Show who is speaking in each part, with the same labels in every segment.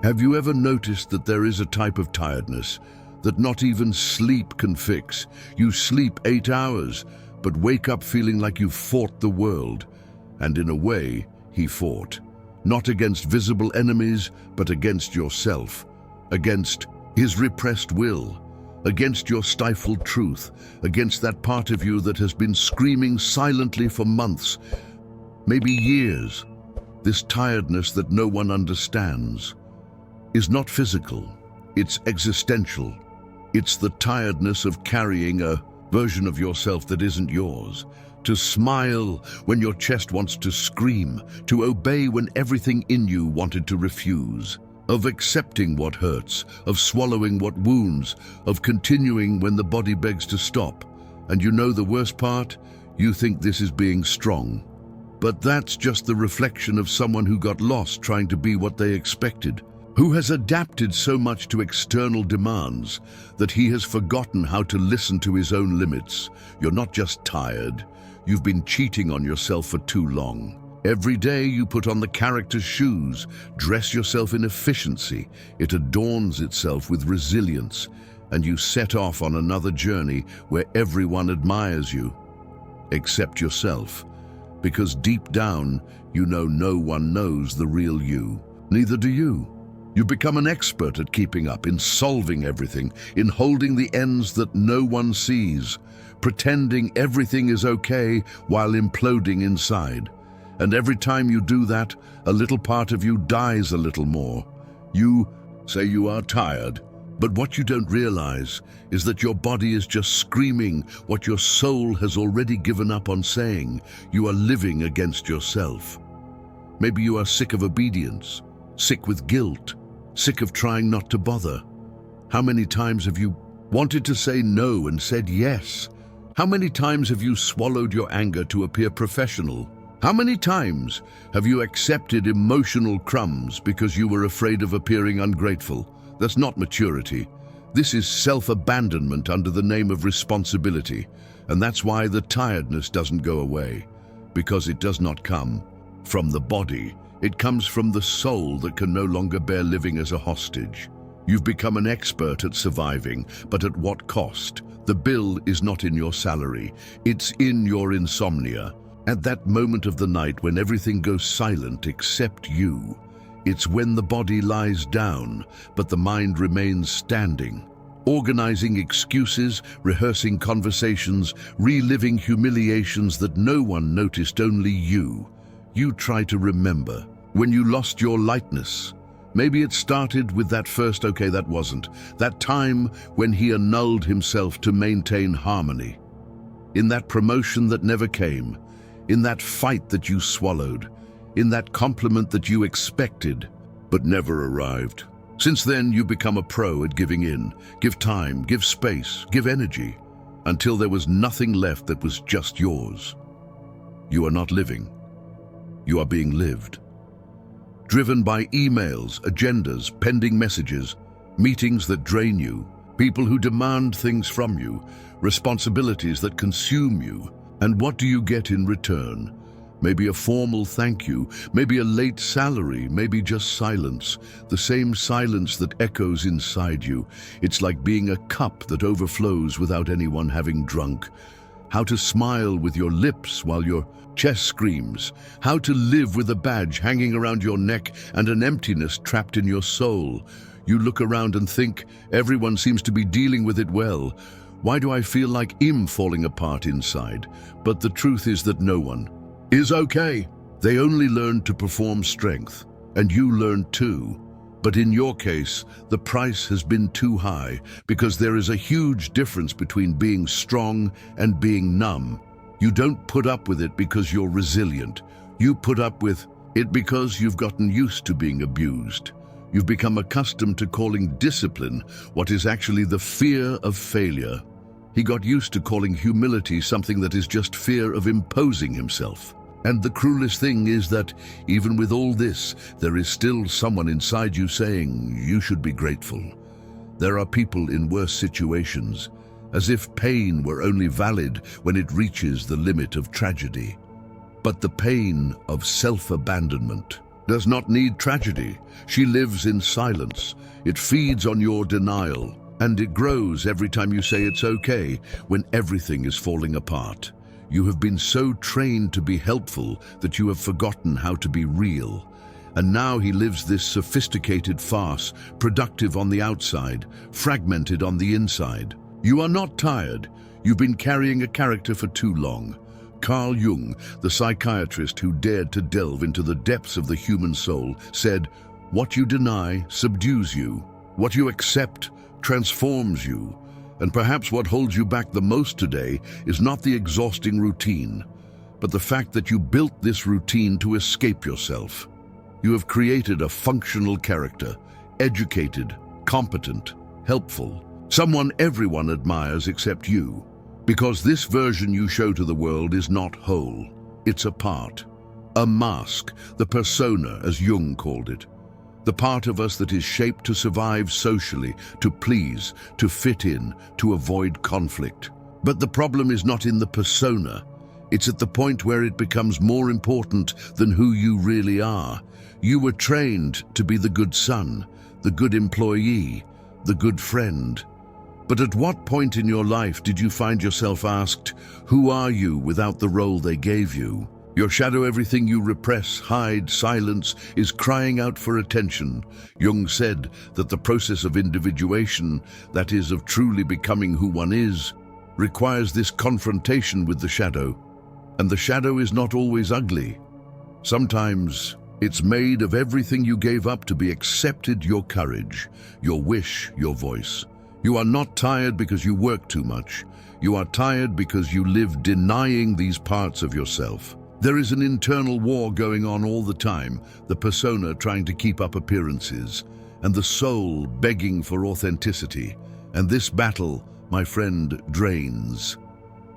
Speaker 1: Have you ever noticed that there is a type of tiredness that not even sleep can fix? You sleep 8 hours, but wake up feeling like you've fought the world. And in a way, he fought. Not against visible enemies, but against yourself. Against his repressed will. Against your stifled truth. Against that part of you that has been screaming silently for months, maybe years. This tiredness that no one understands is not physical, it's existential. It's the tiredness of carrying a version of yourself that isn't yours. To smile when your chest wants to scream, to obey when everything in you wanted to refuse, of accepting what hurts, of swallowing what wounds, of continuing when the body begs to stop. And you know the worst part? You think this is being strong. But that's just the reflection of someone who got lost trying to be what they expected, who has adapted so much to external demands that he has forgotten how to listen to his own limits. You're not just tired, you've been cheating on yourself for too long. Every day you put on the character's shoes, dress yourself in efficiency. It adorns itself with resilience, and you set off on another journey where everyone admires you, except yourself. Because deep down, you know no one knows the real you. Neither do you. You become an expert at keeping up, in solving everything, in holding the ends that no one sees, pretending everything is okay while imploding inside. And every time you do that, a little part of you dies a little more. You say you are tired, but what you don't realize is that your body is just screaming what your soul has already given up on saying. You are living against yourself. Maybe you are sick of obedience, sick with guilt, sick of trying not to bother. How many times have you wanted to say no and said yes? How many times have you swallowed your anger to appear professional? How many times have you accepted emotional crumbs because you were afraid of appearing ungrateful? That's not maturity. This is self-abandonment under the name of responsibility. And that's why the tiredness doesn't go away. Because it does not come from the body. It comes from the soul that can no longer bear living as a hostage. You've become an expert at surviving, but at what cost? The bill is not in your salary. It's in your insomnia. At that moment of the night when everything goes silent except you. It's when the body lies down, but the mind remains standing, organizing excuses, rehearsing conversations, reliving humiliations that no one noticed, only you. You try to remember when you lost your lightness. Maybe it started with that first okay, that wasn't. That time when he annulled himself to maintain harmony. In that promotion that never came. In that fight that you swallowed. In that compliment that you expected, but never arrived. Since then, you become a pro at giving in. Give time, give space, give energy, until there was nothing left that was just yours. You are not living. You are being lived. Driven by emails, agendas, pending messages, meetings that drain you, people who demand things from you, responsibilities that consume you. And what do you get in return? Maybe a formal thank you, maybe a late salary, maybe just silence. The same silence that echoes inside you. It's like being a cup that overflows without anyone having drunk. How to smile with your lips while your chest screams. How to live with a badge hanging around your neck and an emptiness trapped in your soul. You look around and think, everyone seems to be dealing with it well. Why do I feel like I'm falling apart inside? But the truth is that no one is okay. They only learn to perform strength, and you learn too. But in your case, the price has been too high because there is a huge difference between being strong and being numb. You don't put up with it because you're resilient. You put up with it because you've gotten used to being abused. You've become accustomed to calling discipline what is actually the fear of failure. He got used to calling humility something that is just fear of imposing himself. And the cruelest thing is that, even with all this, there is still someone inside you saying, you should be grateful. There are people in worse situations, as if pain were only valid when it reaches the limit of tragedy. But the pain of self-abandonment does not need tragedy. She lives in silence. It feeds on your denial, and it grows every time you say it's okay when everything is falling apart. You have been so trained to be helpful that you have forgotten how to be real. And now he lives this sophisticated farce, productive on the outside, fragmented on the inside. You are not tired. You've been carrying a character for too long. Carl Jung, the psychiatrist who dared to delve into the depths of the human soul, said, "What you deny subdues you. What you accept transforms you." And perhaps what holds you back the most today is not the exhausting routine, but the fact that you built this routine to escape yourself. You have created a functional character, educated, competent, helpful, someone everyone admires except you. Because this version you show to the world is not whole. It's a part, a mask, the persona, as Jung called it. The part of us that is shaped to survive socially, to please, to fit in, to avoid conflict. But the problem is not in the persona. It's at the point where it becomes more important than who you really are. You were trained to be the good son, the good employee, the good friend. But at what point in your life did you find yourself asked, "Who are you?" without the role they gave you? Your shadow, everything you repress, hide, silence, is crying out for attention. Jung said that the process of individuation, that is, of truly becoming who one is, requires this confrontation with the shadow. And the shadow is not always ugly. Sometimes it's made of everything you gave up to be accepted: your courage, your wish, your voice. You are not tired because you work too much. You are tired because you live denying these parts of yourself. There is an internal war going on all the time, the persona trying to keep up appearances, and the soul begging for authenticity. And this battle, my friend, drains.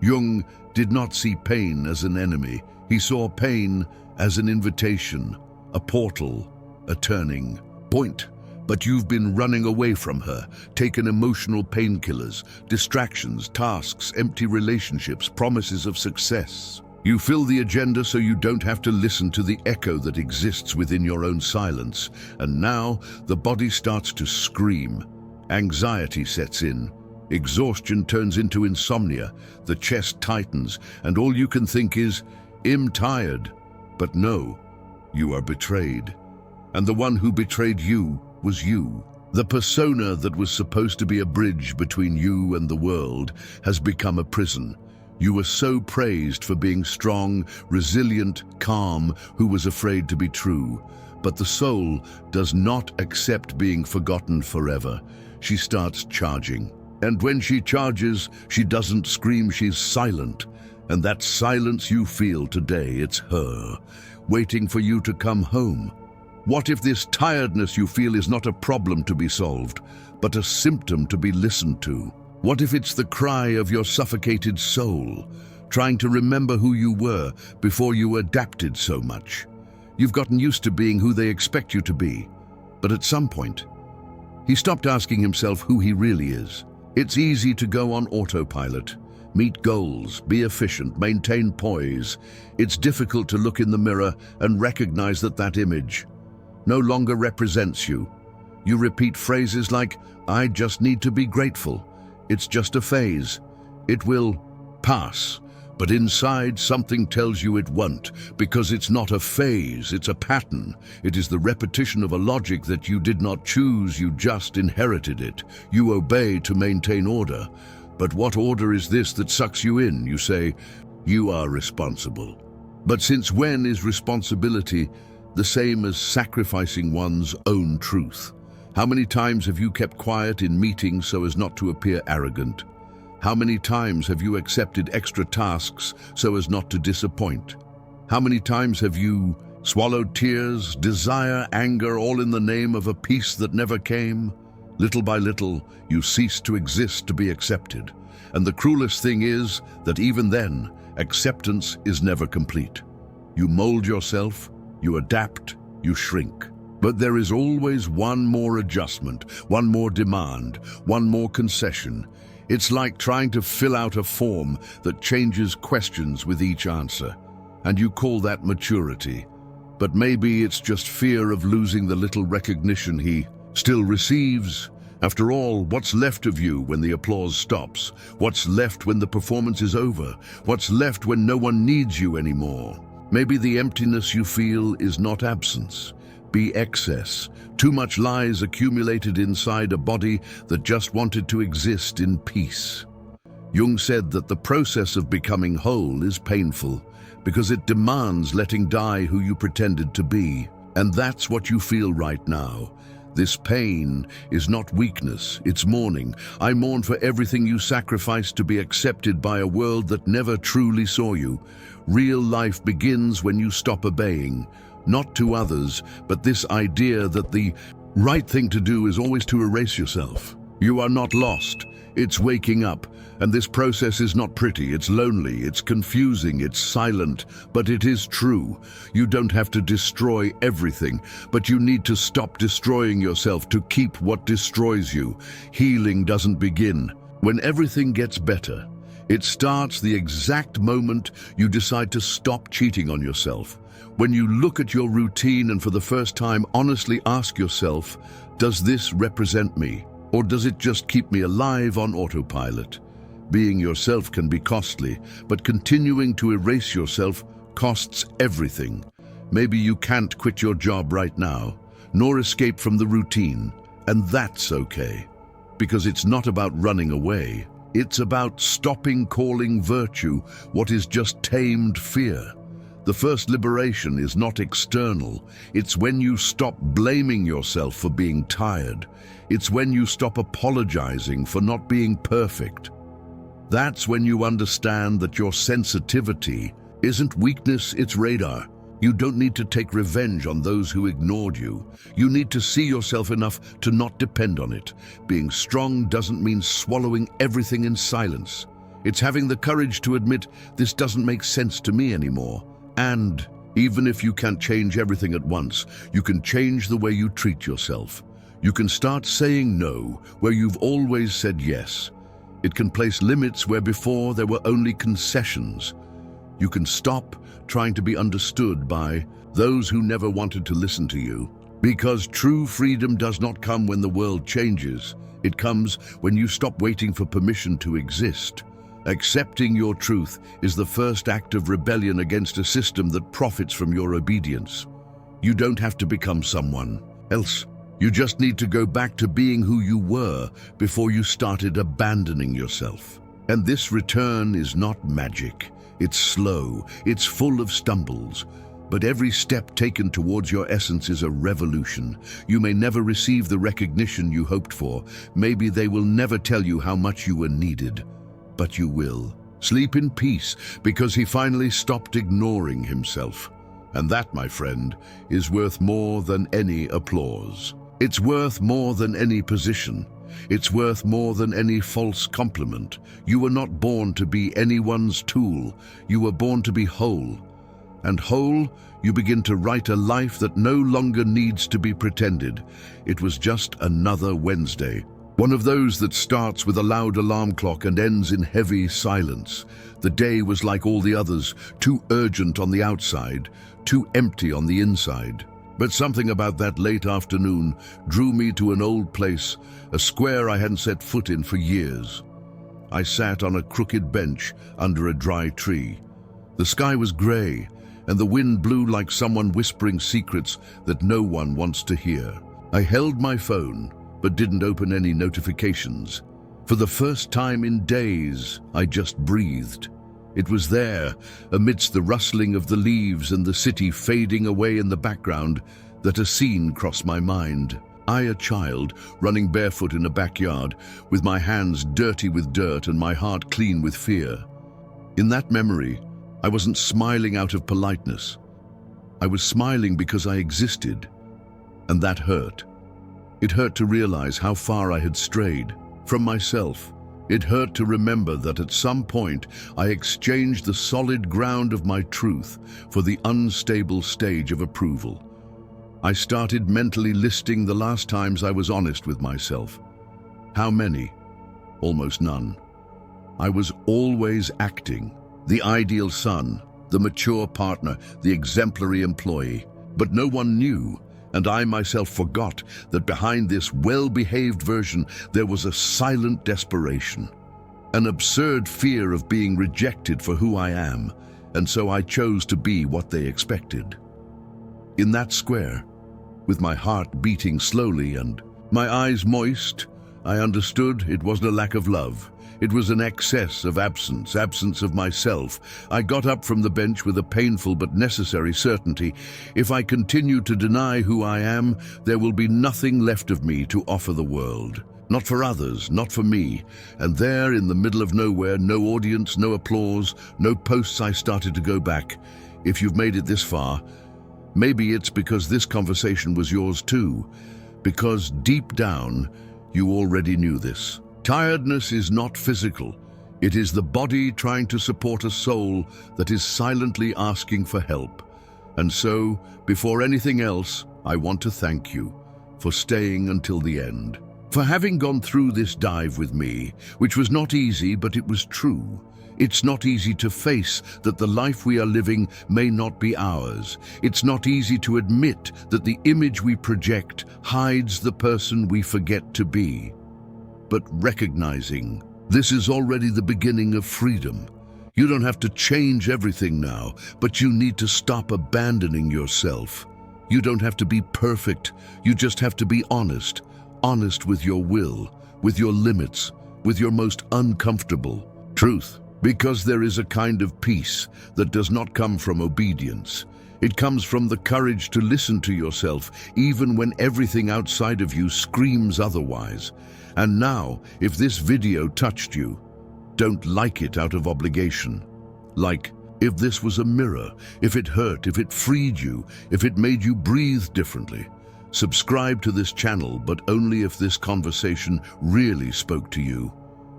Speaker 1: Jung did not see pain as an enemy. He saw pain as an invitation, a portal, a turning point. But you've been running away from her, taken emotional painkillers, distractions, tasks, empty relationships, promises of success. You fill the agenda so you don't have to listen to the echo that exists within your own silence. And now the body starts to scream. Anxiety sets in. Exhaustion turns into insomnia. The chest tightens, and all you can think is, "I'm tired." But no, you are betrayed. And the one who betrayed you was you. The persona that was supposed to be a bridge between you and the world has become a prison. You were so praised for being strong, resilient, calm, who was afraid to be true. But the soul does not accept being forgotten forever. She starts charging. And when she charges, she doesn't scream, she's silent. And that silence you feel today, it's her, waiting for you to come home. What if this tiredness you feel is not a problem to be solved, but a symptom to be listened to? What if it's the cry of your suffocated soul, trying to remember who you were before you adapted so much? You've gotten used to being who they expect you to be, but at some point, he stopped asking himself who he really is. It's easy to go on autopilot, meet goals, be efficient, maintain poise. It's difficult to look in the mirror and recognize that that image no longer represents you. You repeat phrases like, "I just need to be grateful. It's just a phase. It will pass." But inside, something tells you it won't, because it's not a phase, it's a pattern. It is the repetition of a logic that you did not choose, you just inherited it. You obey to maintain order. But what order is this that sucks you in? You say, "You are responsible." But since when is responsibility the same as sacrificing one's own truth? How many times have you kept quiet in meetings so as not to appear arrogant? How many times have you accepted extra tasks so as not to disappoint? How many times have you swallowed tears, desire, anger, all in the name of a peace that never came? Little by little, you cease to exist to be accepted. And the cruelest thing is that even then, acceptance is never complete. You mold yourself, you adapt, you shrink. But there is always one more adjustment, one more demand, one more concession. It's like trying to fill out a form that changes questions with each answer. And you call that maturity. But maybe it's just fear of losing the little recognition he still receives. After all, what's left of you when the applause stops? What's left when the performance is over? What's left when no one needs you anymore? Maybe the emptiness you feel is not absence, be excess. Too much lies accumulated inside a body that just wanted to exist in peace. Jung said that the process of becoming whole is painful because it demands letting die who you pretended to be. And that's what you feel right now. This pain is not weakness, it's mourning. I mourn for everything you sacrificed to be accepted by a world that never truly saw you. Real life begins when you stop obeying, not to others, but this idea that the right thing to do is always to erase yourself. You are not lost, it's waking up. And this process is not pretty, it's lonely, it's confusing, it's silent, but it is true. You don't have to destroy everything, but you need to stop destroying yourself to keep what destroys you. Healing doesn't begin when everything gets better. It starts the exact moment you decide to stop cheating on yourself. When you look at your routine and for the first time honestly ask yourself, does this represent me? Or does it just keep me alive on autopilot? Being yourself can be costly, but continuing to erase yourself costs everything. Maybe you can't quit your job right now, nor escape from the routine, and that's okay. Because it's not about running away. It's about stopping calling virtue what is just tamed fear. The first liberation is not external. It's when you stop blaming yourself for being tired. It's when you stop apologizing for not being perfect. That's when you understand that your sensitivity isn't weakness, it's radar. You don't need to take revenge on those who ignored you. You need to see yourself enough to not depend on it. Being strong doesn't mean swallowing everything in silence. It's having the courage to admit this doesn't make sense to me anymore. And even if you can't change everything at once, you can change the way you treat yourself. You can start saying no where you've always said yes. It can place limits where before there were only concessions. You can stop trying to be understood by those who never wanted to listen to you. Because true freedom does not come when the world changes. It comes when you stop waiting for permission to exist. Accepting your truth is the first act of rebellion against a system that profits from your obedience. You don't have to become someone else. You just need to go back to being who you were before you started abandoning yourself. And this return is not magic. It's slow, it's full of stumbles. But every step taken towards your essence is a revolution. You may never receive the recognition you hoped for. Maybe they will never tell you how much you were needed. But you will. Sleep in peace because he finally stopped ignoring himself. And that, my friend, is worth more than any applause. It's worth more than any position. It's worth more than any false compliment. You were not born to be anyone's tool. You were born to be whole. And whole, you begin to write a life that no longer needs to be pretended. It was just another Wednesday. One of those that starts with a loud alarm clock and ends in heavy silence. The day was like all the others, too urgent on the outside, too empty on the inside. But something about that late afternoon drew me to an old place, a square I hadn't set foot in for years. I sat on a crooked bench under a dry tree. The sky was grey, and the wind blew like someone whispering secrets that no one wants to hear. I held my phone, but didn't open any notifications. For the first time in days, I just breathed. It was there, amidst the rustling of the leaves and the city fading away in the background, that a scene crossed my mind. I, a child, running barefoot in a backyard, with my hands dirty with dirt and my heart clean with fear. In that memory, I wasn't smiling out of politeness. I was smiling because I existed, and that hurt. It hurt to realize how far I had strayed from myself. It hurt to remember that at some point I exchanged the solid ground of my truth for the unstable stage of approval. I started mentally listing the last times I was honest with myself. How many? Almost none. I was always acting. The ideal son, the mature partner, the exemplary employee. But no one knew, and I myself forgot, that behind this well-behaved version there was a silent desperation, an absurd fear of being rejected for who I am, and so I chose to be what they expected. In that square, with my heart beating slowly and my eyes moist, I understood it wasn't a lack of love. It was an excess of absence of myself. I got up from the bench with a painful but necessary certainty. If I continue to deny who I am, there will be nothing left of me to offer the world. Not for others, not for me. And there, in the middle of nowhere, no audience, no applause, no posts, I started to go back. If you've made it this far, maybe it's because this conversation was yours too. Because deep down, you already knew this. Tiredness is not physical. It is the body trying to support a soul that is silently asking for help. And so, before anything else, I want to thank you for staying until the end. For having gone through this dive with me, which was not easy, but it was true. It's not easy to face that the life we are living may not be ours. It's not easy to admit that the image we project hides the person we forget to be. But recognizing this is already the beginning of freedom. You don't have to change everything now, but you need to stop abandoning yourself. You don't have to be perfect. You just have to be honest. Honest with your will, with your limits, with your most uncomfortable truth. Because there is a kind of peace that does not come from obedience. It comes from the courage to listen to yourself, even when everything outside of you screams otherwise. And now, if this video touched you, don't like it out of obligation. Like, if this was a mirror, if it hurt, if it freed you, if it made you breathe differently. Subscribe to this channel, but only if this conversation really spoke to you.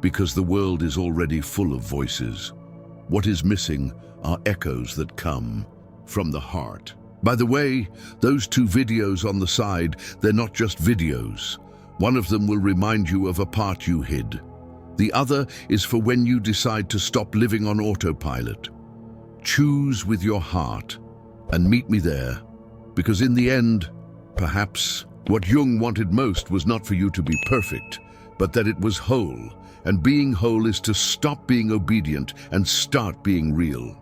Speaker 1: Because the world is already full of voices. What is missing are echoes that come from the heart. By the way, those 2 videos on the side, they're not just videos. One of them will remind you of a part you hid. The other is for when you decide to stop living on autopilot. Choose with your heart and meet me there. Because in the end, perhaps what Jung wanted most was not for you to be perfect, but that it was whole. And being whole is to stop being obedient and start being real.